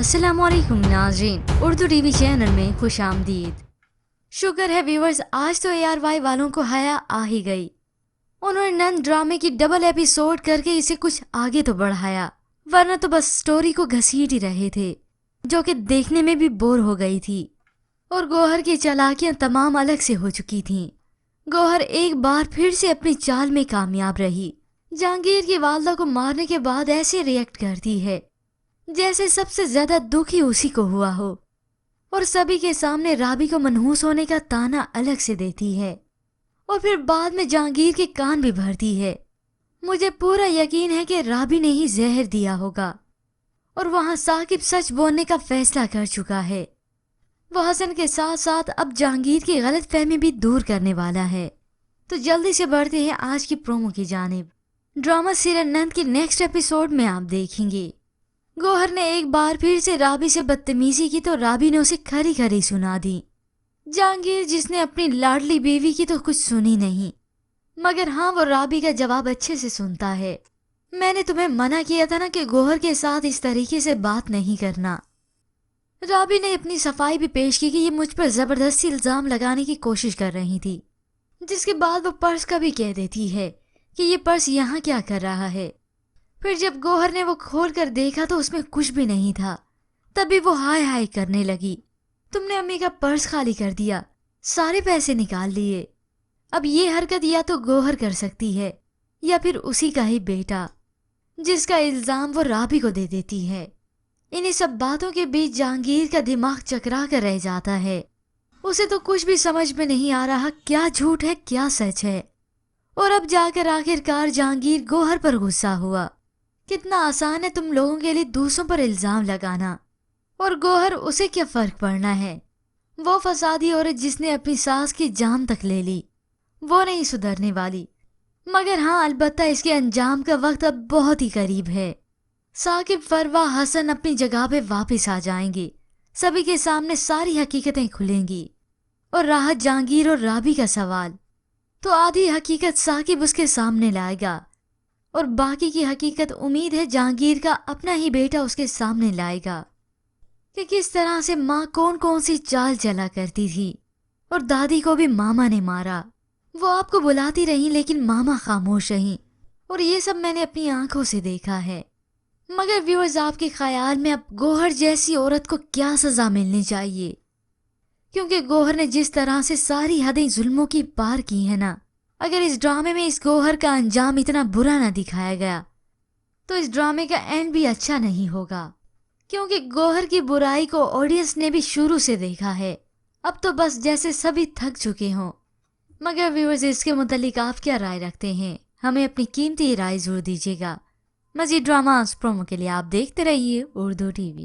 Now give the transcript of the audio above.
अस्सलामुअलैकुम नाज़रीन, Urdu TV channel में खुश आमदीद। शुक्र है व्यूवर्स, आज तो ARY वालों को हया आ ही गई। उन्होंने नंद ड्रामे की डबल एपिसोड करके इसे कुछ आगे तो बढ़ाया, वरना तो बस स्टोरी को घसीट ही रहे थे, जो कि देखने में भी बोर हो गई थी। और गौहर की चालाकियां तमाम अलग से हो चुकी थीं। गौहर एक बार फिर से अपनी चाल में कामयाब रही। जहांगीर की वालदा को मारने के बाद ऐसे रिएक्ट करती है जैसे सबसे ज्यादा दुखी उसी को हुआ हो, और सभी के सामने राबी को मनहूस होने का ताना अलग से देती है, और फिर बाद में जहांगीर के कान भी भरती है। मुझे पूरा यकीन है कि राबी ने ही जहर दिया होगा, और वहां साकिब सच बोलने का फैसला कर चुका है। वो हसन के साथ साथ अब जहांगीर की गलत फहमी भी दूर करने वाला है। तो जल्दी से बढ़ते हैं आज की प्रोमो की जानिब। ड्रामा सीरियल नंद की नेक्स्ट एपिसोड में आप देखेंगे गौहर ने एक बार फिर से राबी से बदतमीजी की तो राबी ने उसे खरी खरी सुना दी। जहांगीर जिसने अपनी लाडली बीवी की तो कुछ सुनी नहीं, मगर हाँ वो राबी का जवाब अच्छे से सुनता है। मैंने तुम्हें मना किया था ना कि गौहर के साथ इस तरीके से बात नहीं करना। राबी ने अपनी सफाई भी पेश की कि ये मुझ पर जबरदस्ती इल्जाम लगाने की कोशिश कर रही थी, जिसके बाद वो पर्स का भी कह देती है कि ये पर्स यहाँ क्या कर रहा है। फिर जब गौहर ने वो खोल कर देखा तो उसमें कुछ भी नहीं था। तभी वो हाय हाय करने लगी, तुमने अम्मी का पर्स खाली कर दिया, सारे पैसे निकाल लिए। अब ये हरकत या तो गौहर कर सकती है या फिर उसी का ही बेटा, जिसका इल्जाम वो राबी को दे देती है। इन्हीं सब बातों के बीच जहांगीर का दिमाग चकरा कर रह जाता है। उसे तो कुछ भी समझ में नहीं आ रहा क्या झूठ है क्या सच है। और अब जाकर आखिरकार जहांगीर गौहर पर गुस्सा हुआ। कितना आसान है तुम लोगों के लिए दूसरों पर इल्जाम लगाना, और गौहर उसे क्या फर्क पड़ना है। वो फसादी औरत जिसने अपनी सास की जान तक ले ली, वो नहीं सुधरने वाली। मगर हाँ, अलबत्ता इसके अंजाम का वक्त अब बहुत ही करीब है। साकिब, फरवा, हसन अपनी जगह पे वापस आ जाएंगे। सभी के सामने सारी हकीकतें खुलेंगी, और राहत जहांगीर और राबी का सवाल तो आधी हकीकत साकिब उसके सामने लाएगा, और बाकी की हकीकत उम्मीद है जहांगीर का अपना ही बेटा उसके सामने लाएगा कि किस तरह से माँ कौन कौन सी चाल चला करती थी। और दादी को भी मामा ने मारा। वो आपको बुलाती रही लेकिन मामा खामोश रहीं, और ये सब मैंने अपनी आंखों से देखा है। मगर व्यूअर्स, आपके ख्याल में अब गौहर जैसी औरत को क्या सजा मिलनी चाहिए? क्योंकि गौहर ने जिस तरह से सारी हदें जुल्मों की पार की है ना, अगर इस ड्रामे में इस गौहर का अंजाम इतना बुरा ना दिखाया गया तो इस ड्रामे का एंड भी अच्छा नहीं होगा। क्योंकि गौहर की बुराई को ऑडियंस ने भी शुरू से देखा है। अब तो बस जैसे सभी थक चुके हों। मगर व्यूअर्स, इसके मुतालिक आप क्या राय रखते हैं? हमें अपनी कीमती राय जरूर दीजिएगा। मज़ीद ड्रामा प्रोमो के लिए आप देखते रहिए उर्दू टीवी।